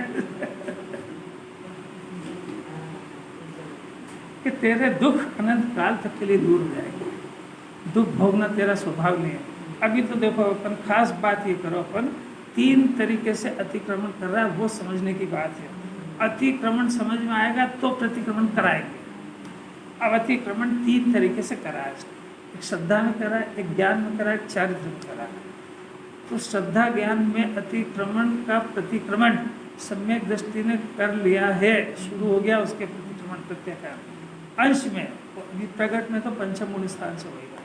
कि तेरे दुख अनंत काल तक के लिए दूर हो जाएंगे। दुख भोगना तेरा स्वभाव नहीं है। अभी तो देखो अपन खास बात ये करो, अपन 3 तरीके से अतिक्रमण कर रहा है, वो समझने की बात है। अतिक्रमण समझ में आएगा तो प्रतिक्रमण कराएंगे। अब अतिक्रमण 3 तरीके से करा है। एक श्रद्धा में करा है, एक ज्ञान में करा है, एक चारित्र में करा है। तो श्रद्धा ज्ञान में अतिक्रमण का प्रतिक्रमण सम्यक दृष्टि ने कर लिया है, शुरू हो गया उसके प्रतिक्रमण प्रत्याख्यान अंश में। अभी प्रकट में तो पंचम मूल स्थान से होगा।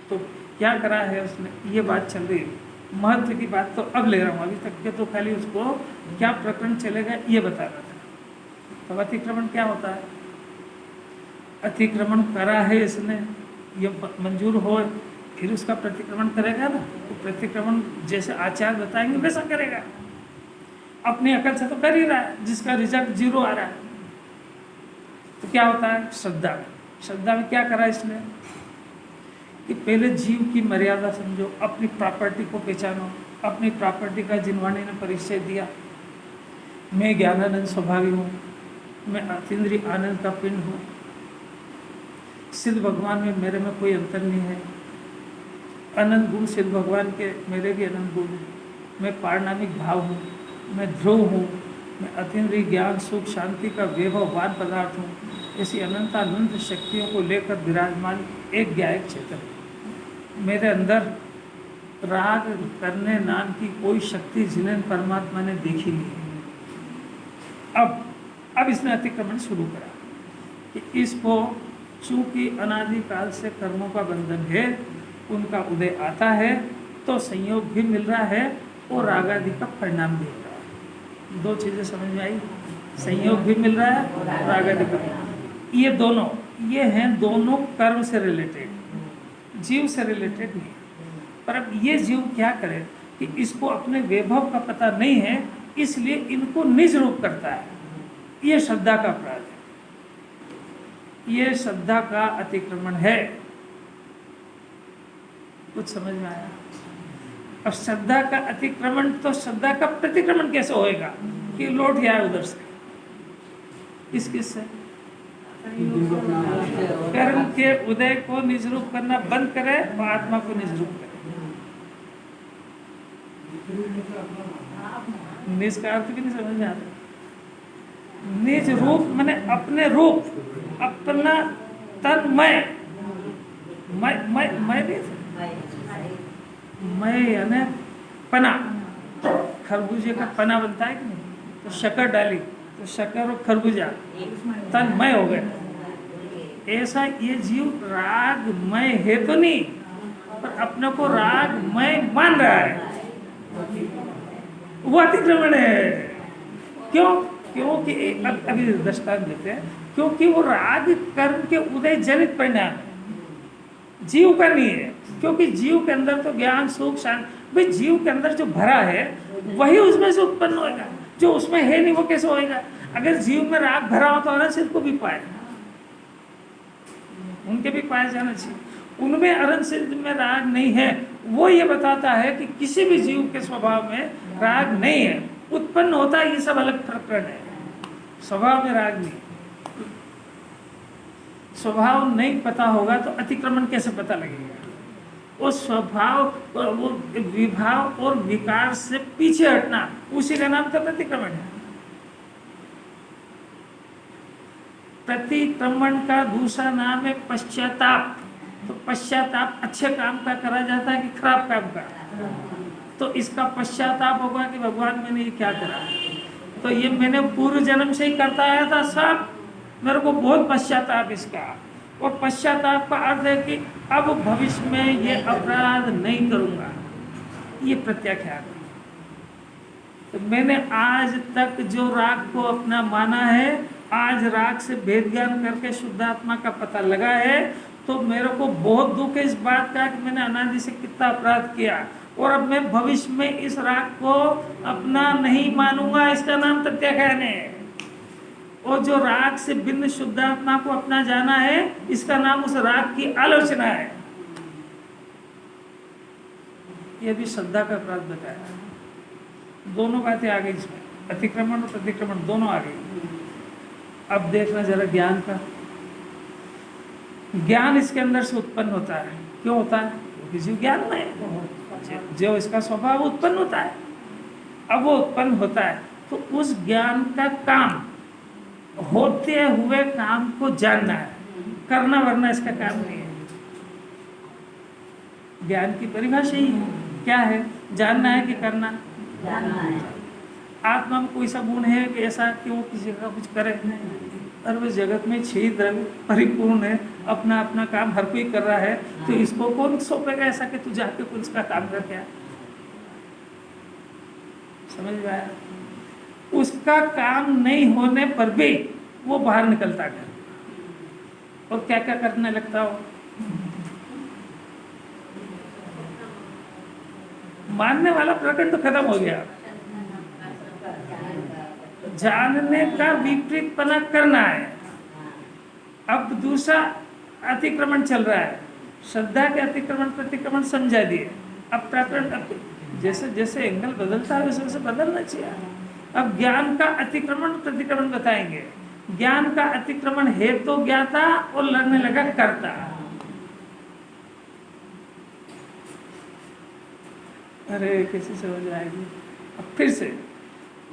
तो क्या करा है उसने, ये बात चल रही है। महत्व की बात तो अब ले रहा हूँ, अभी तक के तो खाली उसको क्या प्रकरण चलेगा ये बता रहा था। तो अतिक्रमण क्या होता है? अतिक्रमण करा है इसने, ये मंजूर हो, फिर उसका प्रतिक्रमण करेगा ना। तो प्रतिक्रमण जैसे आचार्य बताएंगे वैसा करेगा। अपनी अकल से तो कर ही रहा है, जिसका रिजल्ट 0 आ रहा है। तो क्या होता है श्रद्धा में? श्रद्धा में क्या करा इसने कि पहले जीव की मर्यादा समझो, अपनी प्रॉपर्टी को पहचानो। अपनी प्रॉपर्टी का जिनवाणी ने परिचय दिया। मैं ज्ञानानंद स्वभावी हूँ, मैं अतीन्द्रिय आनंद का पिंड हूँ। सिद्ध भगवान में मेरे में कोई अंतर नहीं है। अनंत गुण सिद्ध भगवान के, मेरे भी अनंत गुण हैं। मैं पारणामिक भाव हूँ, मैं ध्रुव हूँ, मैं अतीन्द्रिय ज्ञान सुख शांति का वैभववान पदार्थ हूँ। ऐसी अनंत शक्तियों को लेकर विराजमान एक ज्ञायक चेतन। मेरे अंदर राग करने नाम की कोई शक्ति जिन्हें परमात्मा ने देखी नहीं। अब इसने अतिक्रमण शुरू करा कि इसको चूंकि अनादिकाल से कर्मों का बंधन है, उनका उदय आता है तो संयोग भी मिल रहा है और राग आदि का परिणाम भी हो रहा है। 2 चीज़ें समझ में आई, संयोग भी मिल रहा है और राग आदि का। ये दोनों ये हैं दोनों कर्म से रिलेटेड, जीव से रिलेटेड नहीं। पर अब ये जीव क्या करे कि इसको अपने वैभव का पता नहीं है, इसलिए इनको निज रूप करता है। ये श्रद्धा का अपराध है, ये श्रद्धा का अतिक्रमण है। कुछ समझ में आया? अब श्रद्धा का अतिक्रमण तो श्रद्धा का प्रतिक्रमण कैसे होएगा कि लौट आया उधर से? किस से? जिनको अपना कर्म के उदय को निज रूप करना बंद करे और आत्मा को निज रूप करे। निज का अर्थ भी नहीं समझ में आता। निज रूप माने अपने रूप, अपना तन्मय, मैं नहीं, मैं यानी पना। खरबूजे का पना बनता है कि नहीं, तो शक्कर डाली तो शक्कर और खरबूजा तन्मय हो गए। ऐसा ये जीव रागमय है तो नहीं, पर अपने को रागमय मान रहा है, वो अतिक्रमण है। क्यों? क्योंकि अभी दृष्टांत देते हैं, क्योंकि वो राग कर्म के उदय जनित परिणाम है, जीव का नहीं है। क्योंकि जीव के अंदर तो ज्ञान सुख शांति, भाई जीव के अंदर जो भरा है वही उसमें से उत्पन्न होगा, जो उसमें है नहीं वो कैसे होएगा? अगर जीव में राग भरा हो तो अनंत सिद्ध को भी पाए, उनके भी पाए जाना चाहिए। उनमें अनंत सिद्ध में राग नहीं है, वो ये बताता है कि किसी भी जीव के स्वभाव में राग नहीं है। उत्पन्न होता है ये सब अलग प्रकरण है, स्वभाव में राग नहीं। स्वभाव नहीं पता होगा तो अतिक्रमण कैसे पता लगेगा? वो स्वभाव, वो विभाव और विकार से पीछे हटना, उसी का नाम तो प्रतिक्रमण है। प्रतिक्रमण का दूसरा नाम है पश्चाताप। तो पश्चाताप अच्छे काम का करा जाता है कि खराब काम का? तो इसका पश्चाताप होगा कि भगवान मैंने ये क्या करा, तो ये मैंने पूर्व जन्म से ही करता आया था सब, मेरे को बहुत पश्चाताप इसका। और पश्चाताप का अर्थ है कि अब भविष्य में ये अपराध नहीं करूंगा, ये प्रत्याख्यान है। तो मैंने आज तक जो राग को अपना माना है, आज राग से भेद ज्ञान करके शुद्धात्मा का पता लगा है, तो मेरे को बहुत दुख है इस बात का कि मैंने अनादि से कितना अपराध किया, और अब मैं भविष्य में इस राग को अपना नहीं मानूंगा। इसका नाम प्रत्याख्यान है। और जो राग से भिन्न शुद्धात्मा को अपना जाना है, इसका नाम उस राग की आलोचना है। ये भी श्रद्धा का अपराध बताया। दोनों बातें आ गई इसमें, अतिक्रमण और प्रतिक्रमण दोनों आ गई। अब देखना जरा ज्ञान का। ज्ञान इसके अंदर से उत्पन्न होता है। क्यों होता है? क्योंकि जीव ज्ञान में है, जो इसका स्वभाव उत्पन्न होता है। अब वो उत्पन्न होता है तो उस ज्ञान का काम, होते हुए काम को जानना है, करना वरना इसका काम नहीं है। ज्ञान की परिभाषा ही क्या है? जानना है कि करना? जानना है। आत्मा में कोई सा गुण है कि ऐसा कि वो किसी का कुछ करे? और वह जगत में 6 द्रव्य परिपूर्ण है, अपना अपना काम हर कोई कर रहा है, तो इसको कौन सौंपेगा ऐसा कि तू जाके कुछ उसका काम करके आ? समझ में आया? उसका काम नहीं होने पर भी वो बाहर निकलता है और क्या क्या करने लगता हो। मानने वाला प्रकरण तो खत्म हो गया, जानने का विपरीतपना करना है। अब दूसरा अतिक्रमण चल रहा है, श्रद्धा के अतिक्रमण प्रतिक्रमण समझा दिए। अब प्रकरण जैसे जैसे एंगल बदलता है वैसे वैसे बदलना चाहिए। अब ज्ञान का अतिक्रमण प्रतिक्रमण बताएंगे। ज्ञान का अतिक्रमण है तो ज्ञाता और लगने लगा करता। अरे कैसे समझ आएगी? अब फिर से,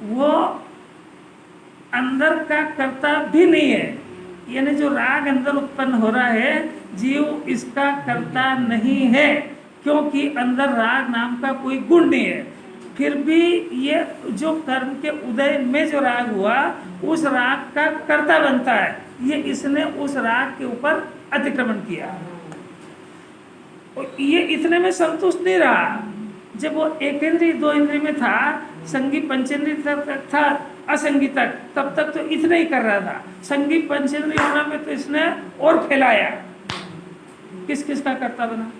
वो अंदर का कर्ता भी नहीं है, यानी जो राग अंदर उत्पन्न हो रहा है, जीव इसका कर्ता नहीं है, क्योंकि अंदर राग नाम का कोई गुण नहीं है। फिर भी ये जो कर्म के उदय में जो राग हुआ, उस राग का कर्ता बनता है। ये इसने उस राग के ऊपर अतिक्रमण किया, और ये इतने में संतुष्ट नहीं रहा। जब वो एक इंद्रिय दो इंद्रिय में था, संगी पंचेंद्रिय तक था, असंगी तक, तब तक तो इतना ही कर रहा था। संगी पंचेंद्रिय होना में तो इसने और फैलाया। किस किस का कर्ता बना?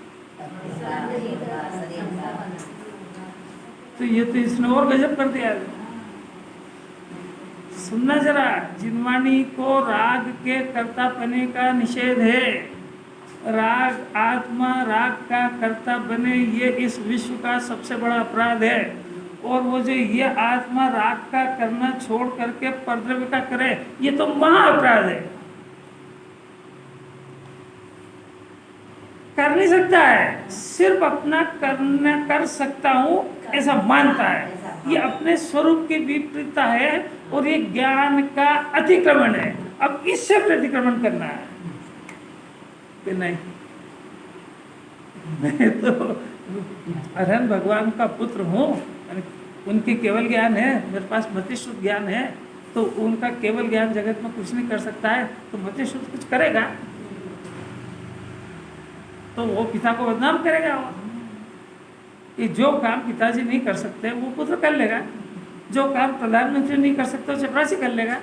तो ये तो इसने और गजब कर दिया। सुनना जरा, जिनवाणी को राग के कर्तापने का निषेध है। राग आत्मा राग का कर्ता बने, ये इस विश्व का सबसे बड़ा अपराध है। और वो जो ये आत्मा राग का करना छोड़ करके परद्रव्य का करे, ये तो महा अपराध है। कर नहीं सकता है, सिर्फ अपना करना कर सकता हूँ ऐसा मानता है। ये अपने स्वरूप की विपरीतता है और ये ज्ञान का अतिक्रमण है। अब इससे प्रतिक्रमण करना है कि नहीं, मैं तो अरहन भगवान का पुत्र हूँ, उनकी केवल ज्ञान है, मेरे पास मति शुद्ध ज्ञान है, तो उनका केवल ज्ञान जगत में कुछ नहीं कर सकता है, तो मति शुद्ध कुछ करेगा तो वो पिता को बदनाम करेगा। वो कि जो काम पिताजी नहीं कर सकते वो पुत्र कर लेगा, जो काम प्रधानमंत्री नहीं कर सकते वो चपरासी कर लेगा।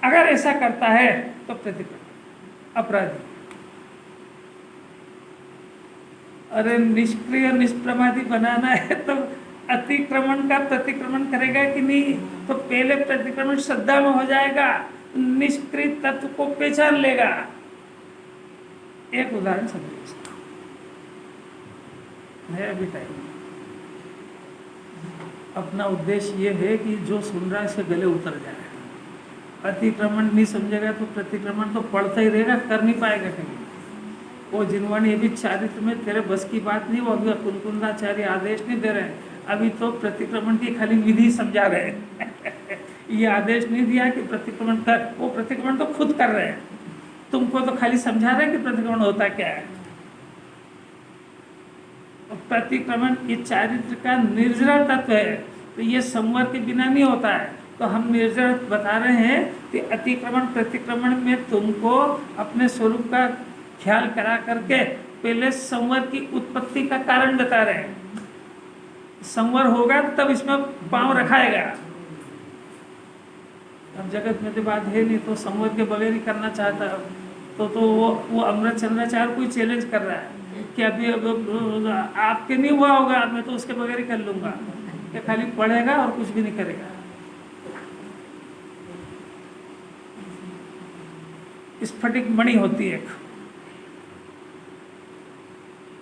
अगर ऐसा करता है तो प्रतिक्रमण, अपराधी। अरे निष्क्रिय निष्प्रमादी बनाना है तो अतिक्रमण का प्रतिक्रमण करेगा कि नहीं? तो पहले प्रतिक्रमण श्रद्धा में हो जाएगा, निष्क्रिय तत्व को पहचान लेगा। एक उदाहरण समझिए इसका, है अभी टाइम। अपना उद्देश्य ये है कि जो सुन रहा है से गले उतर जाए। अतिक्रमण नहीं समझेगा तो प्रतिक्रमण तो पढ़ता ही रहेगा, कर नहीं पाएगा कहीं। वो जिनवाणी ये भी चारित्र में तेरे बस की बात नहीं, वो अभी कुलकुंदाचार्य आदेश नहीं दे रहे हैं, अभी तो प्रतिक्रमण की खाली विधि समझा रहे हैं। ये आदेश नहीं दिया कि प्रतिक्रमण कर, वो प्रतिक्रमण तो खुद कर रहे हैं, तुमको तो खाली समझा रहे हैं कि प्रतिक्रमण होता क्या है। प्रतिक्रमण ये चारित्र का निर्जरा तत्व है, तो ये संवर के बिना नहीं होता है। तो हम निर्जरा बता रहे हैं कि अतिक्रमण प्रतिक्रमण में तुमको अपने स्वरूप का ख्याल करा करके पहले संवर की उत्पत्ति का कारण बता रहे हैं। संवर होगा तब इसमें पांव रखाएगा। अब जगत में तो बात है नहीं, तो संवर के बगैर ही करना चाहता है, तो वो अमृत चंद्राचार्य कोई चैलेंज कर रहा है कि अभी आपके नहीं हुआ होगा, मैं तो उसके बगैर ही कर लूंगा। ये खाली पढ़ेगा और कुछ भी नहीं करेगा। स्फटिक मणि होती है,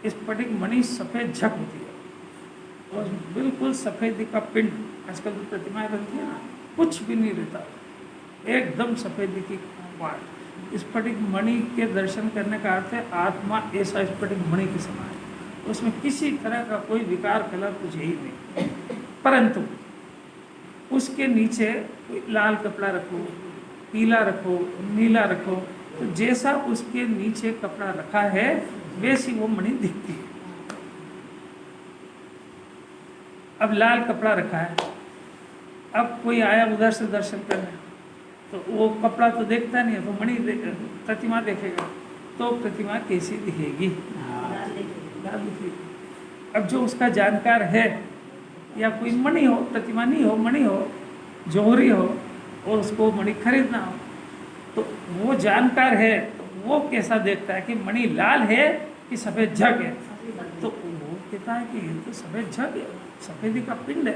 स्फटिक मणि सफेद झक होती है और बिल्कुल सफेदी का पिंड। आजकल तो प्रतिमाएं बनती है ना, कुछ भी नहीं रहता, एकदम सफेदी की बात। स्फटिक मणि के दर्शन करने का अर्थ है आत्मा ऐसा स्फटिक मणि के समान है, उसमें किसी तरह का कोई विकार कलर कुछ ही नहीं। परंतु उसके नीचे कोई लाल कपड़ा रखो, पीला रखो, नीला रखो, तो जैसा उसके नीचे कपड़ा रखा है वैसी वो मणि दिखती है। अब लाल कपड़ा रखा है, अब कोई आया उधर से दर्शन करने, तो वो कपड़ा तो देखता नहीं है, तो मणि प्रतिमा देखेगा, तो प्रतिमा कैसी दिखेगी? लाल दिखेगी। अब जो उसका जानकार है, या कोई मणि हो, प्रतिमा नहीं हो, मणि हो, जौहरी हो, और उसको मणि खरीदना हो, तो वो जानकार है, तो वो कैसा देखता है कि मणि लाल है कि सफ़ेद झग है? तो वो कहता है कि ये तो सफ़ेद झग है, सफ़ेदी का पिंड है।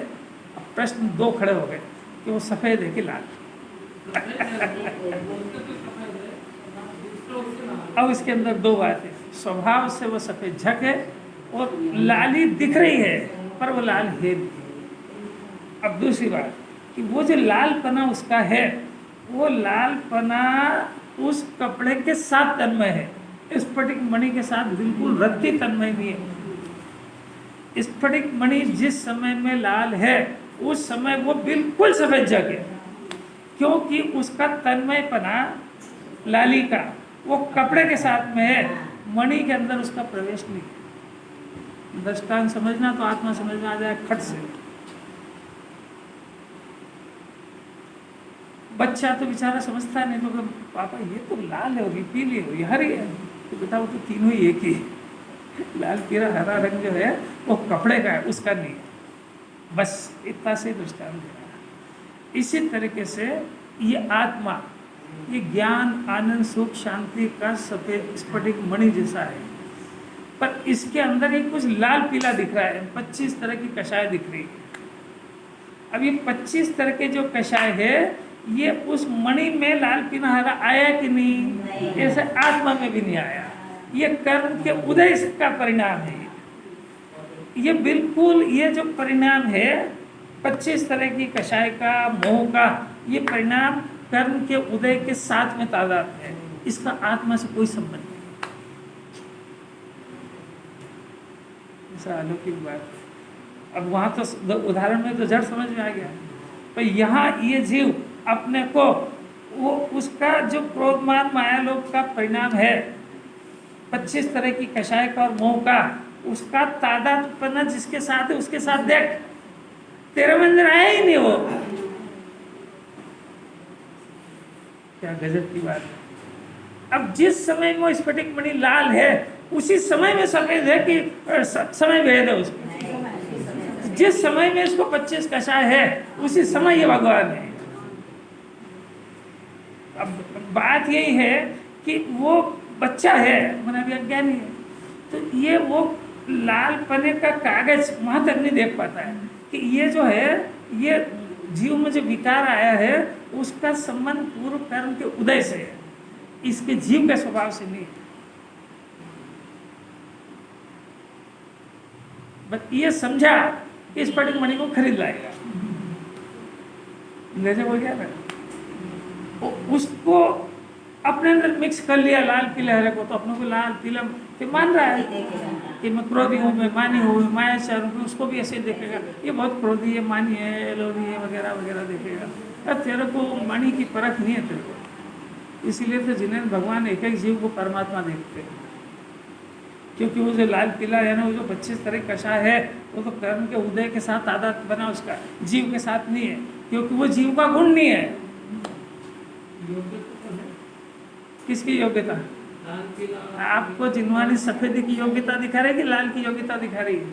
अब प्रश्न दो खड़े हो गए कि वो सफ़ेद है कि लाल। अब इसके अंदर दो बातें, स्वभाव से वो सफ़ेद झग है और लाली दिख रही है पर वो लाल है नहीं। अब दूसरी बात कि वो जो लालपना उसका है, वो लालपना उस कपड़े के साथ तन्मय है, स्फटिक मणि के साथ बिल्कुल रत्ती तन्मय नहीं है। स्फटिक मणि जिस समय में लाल है उस समय वो बिल्कुल सफेद जग है, क्योंकि उसका तन्मयपना लाली का वो कपड़े के साथ में है, मणि के अंदर उसका प्रवेश नहीं। दृष्टांत समझना तो आत्मा समझ में आ जाए खट से। बच्चा तो बेचारा समझता नहीं, तो पापा ये तो लाल है और ये पीली है और ये हरी है, तो बेटा वो तो तीनों ही एक ही, लाल पीला हरा रंग जो है वो कपड़े का है, उसका नहीं है। बस इतना से दृष्टांत देना। इसी तरीके से ये आत्मा, ये ज्ञान आनंद सुख शांति का सफेद स्फटिक मणि जैसा है, पर इसके अंदर एक कुछ लाल पीला दिख रहा है, 25 तरह की कषाय दिख रही है। अब ये 25 तरह के जो कषाय है, ये उस मणि में लाल पीला हरा आया कि नहीं? ऐसे आत्मा में भी नहीं आया। ये कर्म के उदय का परिणाम है। ये बिल्कुल ये जो परिणाम है 25 तरह की कषाय का, मोह का, ये परिणाम कर्म के उदय के साथ में तादाद है। इसका आत्मा से कोई संबंध नहीं। ऐसा अलौकिक बात। अब वहाँ तो उदाहरण में तो जड़ समझ में आ गया, पर यहाँ ये जीव अपने को वो उसका जो क्रोधमान मायालोक का परिणाम है 25 तरह की कषाय का और मोह का, उसका तादात्म्य जिसके साथ है उसके साथ देख, तेरे में अंदर आया ही नहीं वो। क्या गजब की बात है। अब जिस समय में वो स्फटिक मणि लाल है उसी समय में सफेद है कि समय भेद है उसमें। जिस समय में इसको 25 कषाय है उसी समय ये भगवान है। अब बात यही है कि वो बच्चा है, मैंने अभी अज्ञानी है, तो ये वो लाल पने का कागज वहां तक नहीं देख पाता है कि ये जो है ये जीव में जो विकार आया है उसका संबंध पूर्व कर्म के उदय से है, इसके जीव के स्वभाव से नहीं। बस ये समझा कि इस स्फटिक मणि को खरीद लाएगा, गजब हो गया ना। उसको अपने अंदर मिक्स कर लिया लाल पीले हरे को, तो अपने को लाल पीला फिर मान रहा है कि मैं क्रोधी हूँ, मैं मानी हूँ, मायाचार हूँ, उसको भी ऐसे देखेगा ये बहुत क्रोधी है, मानी है, लोभी है वगैरह वगैरह देखेगा। अब तेरे को मणि की परख नहीं है तेरे को। इसीलिए तो जिन्हें भगवान एक एक जीव को परमात्मा देखते हैं, क्योंकि वो जो लाल पीला है ना, वो जो 25 तरह कषाय है वो तो कर्म के उदय के साथ आदत बना, उसका जीव के साथ नहीं है, क्योंकि वो जीव का गुण नहीं है। किसकी योग्यता? आपको जिनवानी सफेदी की योग्यता दिखा रही कि लाल की योग्यता दिखा रही है?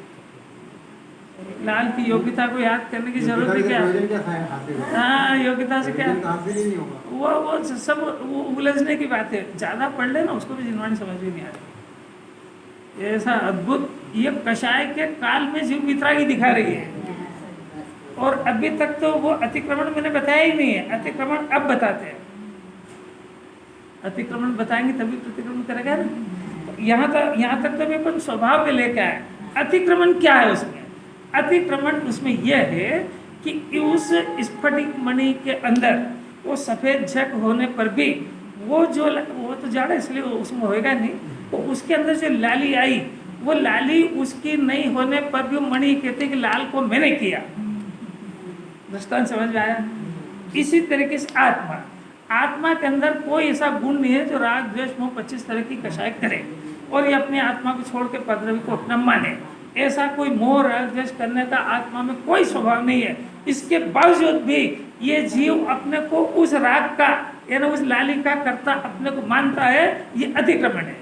लाल की योग्यता को याद करने की जरूरत है क्या? हाँ, योग्यता से क्या वो सब वो उलझने की बात है। ज्यादा पढ़ ले ना उसको भी जिनवानी समझ में नहीं आ रही। ऐसा अद्भुत ये कषाय के काल में जीव वितरागी दिखा रही है, और अभी तक तो वो अतिक्रमण मैंने बताया ही नहीं है। अतिक्रमण अब बताते हैं, अतिक्रमण बताएंगे तभी प्रतिक्रमण करेगा ना। यहाँ तक तो भी अपन स्वभाव पे लेके आए। अतिक्रमण क्या है उसमें? अतिक्रमण उसमें यह है कि उस स्फटिक मणि के अंदर वो सफेद झक होने पर भी वो तो जाड़ा इसलिए उसमें होएगा नहीं, तो उसके अंदर जो लाली आई वो लाली उसकी नहीं होने पर भी मणि कहते कि लाल को मैंने किया। दृष्टांत समझ में आया? इसी तरीके से आत्मा के अंदर कोई ऐसा गुण नहीं है जो राग द्वेष मोह 25 तरह की कषाय करे और ये अपने आत्मा को छोड़ के पदरवी को अपना माने। ऐसा कोई मोह राग द्वेष करने का आत्मा में कोई स्वभाव नहीं है। इसके बावजूद भी ये जीव अपने को उस राग का यानी उस लाली का कर्ता अपने को मानता है, ये अतिक्रमण है।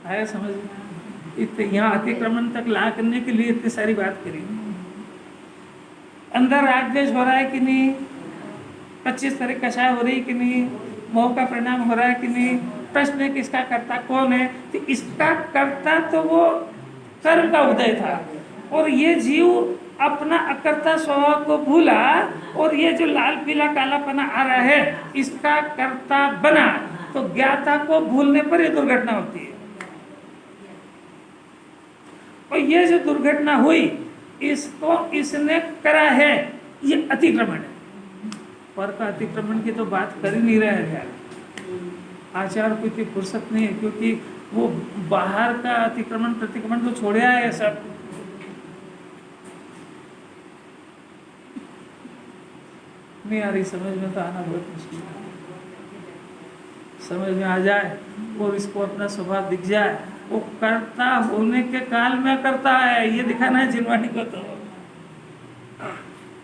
आया समझ में? यहाँ अतिक्रमण तक ला करने के लिए इतनी सारी बात करी। अंदर राग द्वेष हो रहा है कि नहीं, 25 तरह कषाय हो रही कि नहीं, मोह का परिणाम हो रहा है कि नहीं, प्रश्न है कि इसका कर्ता कौन है? तो इसका कर्ता तो वो कर्म का उदय था, और ये जीव अपना अकर्ता स्वभाव को भूला और ये जो लाल पीला कालापना आ रहा है इसका कर्ता बना। तो ज्ञाता को भूलने पर ये दुर्घटना होती है, और ये जो दुर्घटना हुई इसको इसने करा है, ये अतिक्रमण है। पर का अतिक्रमण की तो बात कर ही नहीं रहे हैं यार। आचार्य को इतनी फुर्सत नहीं है, क्योंकि वो बाहर का अतिक्रमण प्रतिक्रमण तो छोड़ा है सब। नहीं आ रही समझ में, तो आना बहुत मुश्किल है। समझ में आ जाए और इसको अपना स्वभाव दिख जाए, वो कर्ता होने के काल में करता है, ये दिखाना है जिनवानी को। तो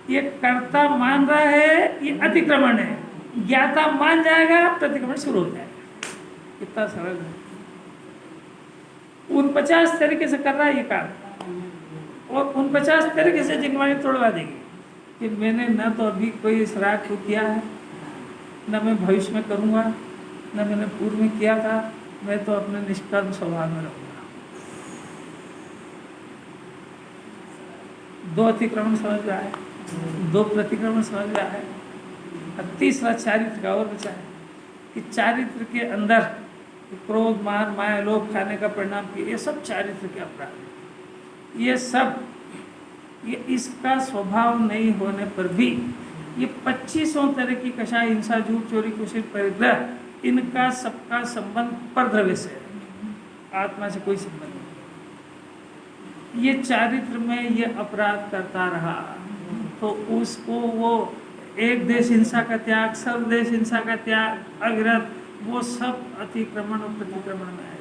ये कर्ता मान रहा है, ये अतिक्रमण है। ज्ञाता मान जाएगा, प्रतिक्रमण शुरू हो जाएगा। कितना सरल है। 49 तरीके से कर रहा है ये काम, और 49 तरीके से जिनवानी तोड़वा देगी कि मैंने न तो अभी कोई इस राग को किया है, न मैं भविष्य में करूँगा, न मैंने पूर्व में किया था, मैं तो अपने निष्कर्म स्वभाव में रहूँगा। 2 अतिक्रमण समझ में आए, 2 प्रतिक्रमण समझ में आए, और तीसरा चारित्र का और बचा है कि चारित्र के अंदर क्रोध मान माया लोभ खाने का परिणाम की, ये सब चारित्र के अपराध है। ये सब ये इसका स्वभाव नहीं होने पर भी ये 25 तरह की कषाय, हिंसा, झूठ, चोरी, कुशील, परिग्रह, इनका सबका संबंध परद्रव्य से है, आत्मा से कोई संबंध नहीं। ये चारित्र में ये अपराध करता रहा तो उसको वो एक देश हिंसा का त्याग, सर्वदेश हिंसा का त्याग, अविरत, वो सब अतिक्रमण और प्रतिक्रमण में आएगा।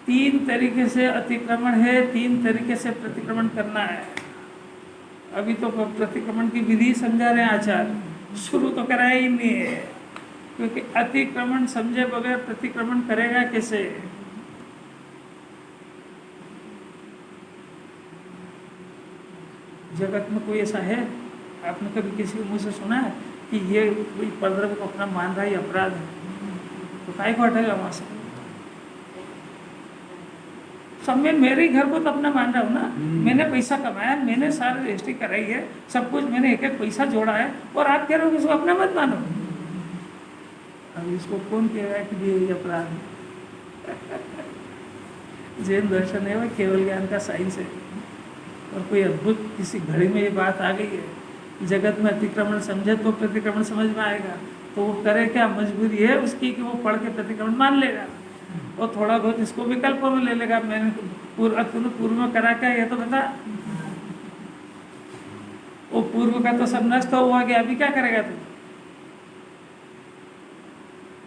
3 तरीके से अतिक्रमण है, 3 तरीके से प्रतिक्रमण करना है। अभी तो प्रतिक्रमण की विधि समझा रहे हैं आचार्य, शुरू तो कराया ही नहीं है, क्योंकि अतिक्रमण समझे बगैर प्रतिक्रमण करेगा कैसे। जगत में कोई ऐसा है, आपने कभी किसी मुंह से सुना है कि ये कोई परद्रव्य को अपना मान रहा है, ये अपराध है, तो काय को हटेगा वहां से। सब में मेरे ही घर को तो अपना मान रहा हूँ ना, मैंने पैसा कमाया, मैंने सारी रजिस्ट्री कराई है, सब कुछ मैंने एक एक पैसा जोड़ा है, और आप कह रहे हो कि इसको अपना मत मानो। अब इसको कौन कह रहा है कि ये अपराध है? जैन दर्शन है वह केवल ज्ञान का साइंस है, और कोई अद्भुत किसी घड़ी में ये बात आ गई है, जगत में अतिक्रमण समझे तो प्रतिक्रमण समझ में आएगा, तो वो करे क्या, मजबूरी है उसकी कि वो पढ़ के प्रतिक्रमण मान लेगा, और थोड़ा बहुत इसको विकल्पों में ले लेगा। मैंने तूने पूर्व में करा क्या, ये तो बता। वो पूर्व का तो सब नष्ट हुआ गया, अभी क्या करेगा तू?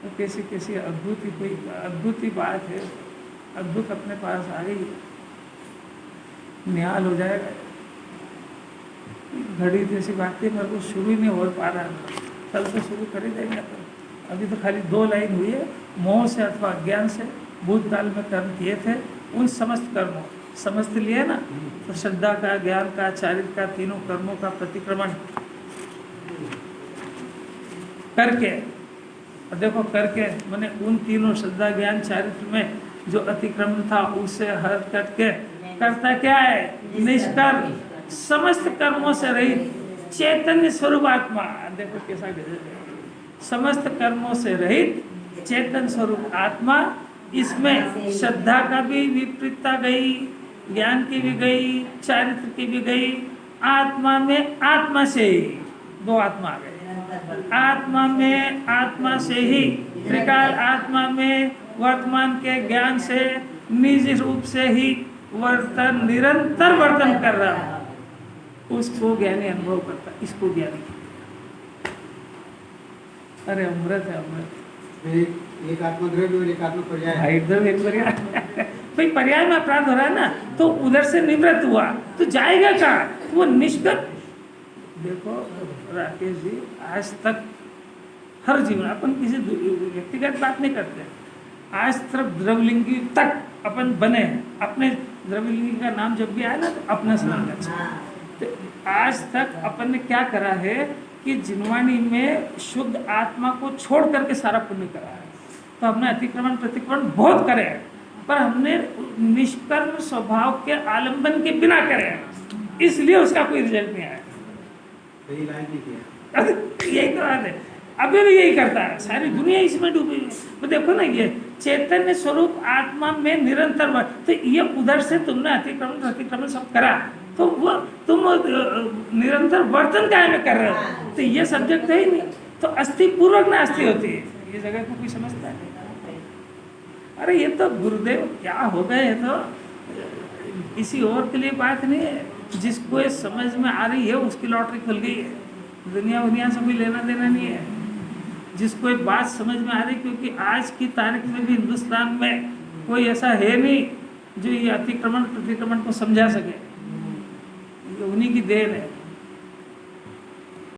तो कैसी कैसी अद्भुत ही कोई अद्भुत ही बात है, अद्भुत अपने पास आ गई, निहाल हो जाएगा। घड़ी जैसी बात है, मेरे को शुरू ही नहीं हो पा रहा, कल से शुरू कर ही देंगे। तो अभी तो खाली 2 लाइन हुई है। मोह से अथवा अज्ञान से भूतकाल में कर्म किए थे, उन समस्त कर्मों, समस्त लिए ना, तो श्रद्धा का, ज्ञान का, चारित्र का, तीनों कर्मों का प्रतिक्रमण करके, और देखो करके मैंने उन तीनों श्रद्धा, ज्ञान, चारित्र में जो अतिक्रमण था उसे हर करके करता क्या है, निष्कर्म, समस्त कर्मों से रहित चैतन्य स्वरूप आत्मा। देखो कैसा गजब है, समस्त कर्मों से रहित चेतन स्वरूप आत्मा। इसमें श्रद्धा का भी विपरीतता गई, ज्ञान की भी गई, चारित्र की भी गई। आत्मा में आत्मा से ही 2 आत्मा आ गए, आत्मा में आत्मा से ही त्रिकाल आत्मा में वर्तमान के ज्ञान से निज रूप से ही वर्तन, निरंतर वर्तन कर रहा है, उसको ज्ञानी अनुभव करता, इसको ज्ञानी। अरे अमृत है, अमृत। एक आत्मा द्रव्य और एक आत्मा पर्याय। इधर एक पर्याय भाई, पर्याय में अपराध हो रहा है ना, तो उधर से निवृत्त हुआ तो जाएगा कहाँ, वो निष्कर्ष। देखो राकेश जी, आज तक हर जीवन, अपन किसी व्यक्तिगत बात नहीं करते, आज तक द्रवलिंगी तक अपन बने, अपने द्रवलिंगी का नाम जब भी आया ना तो अपना स्नान करना। तो आज तक अपन ने क्या करा है कि जिनवाणी में शुद्ध आत्मा को छोड़ करके सारा पुण्य करा है। तो हमने अतिक्रमण प्रतिक्रमण बहुत करे हैं, पर हमने निष्कर्म स्वभाव के आलंबन के बिना करे हैं, इसलिए उसका कोई रिजल्ट नहीं आया। यही तो बात है, अभी भी यही करता है, सारी दुनिया इसमें डूबी है। तो देखो ना, ये चैतन्य स्वरूप आत्मा में निरंतर, तो ये उधर से तुमने अतिक्रमण प्रतिक्रमण सब करा, तो वो तुम निरंतर वर्तन क्या में कर रहे हो, तो ये सब्जेक्ट है ही नहीं। तो अस्थि पूर्वक ना अस्थि होती है, ये जगह को कोई समझता है। अरे ये तो गुरुदेव क्या हो गए, ये तो किसी और के लिए बात नहीं है, जिसको ये समझ में आ रही है उसकी लॉटरी खुल गई है, दुनिया से कोई लेना देना नहीं है। जिसको एक बात समझ में आ रही, क्योंकि आज की तारीख में भी हिंदुस्तान में कोई ऐसा है नहीं जो ये अतिक्रमण प्रतिक्रमण को समझा सके, ये उन्हीं की देन है।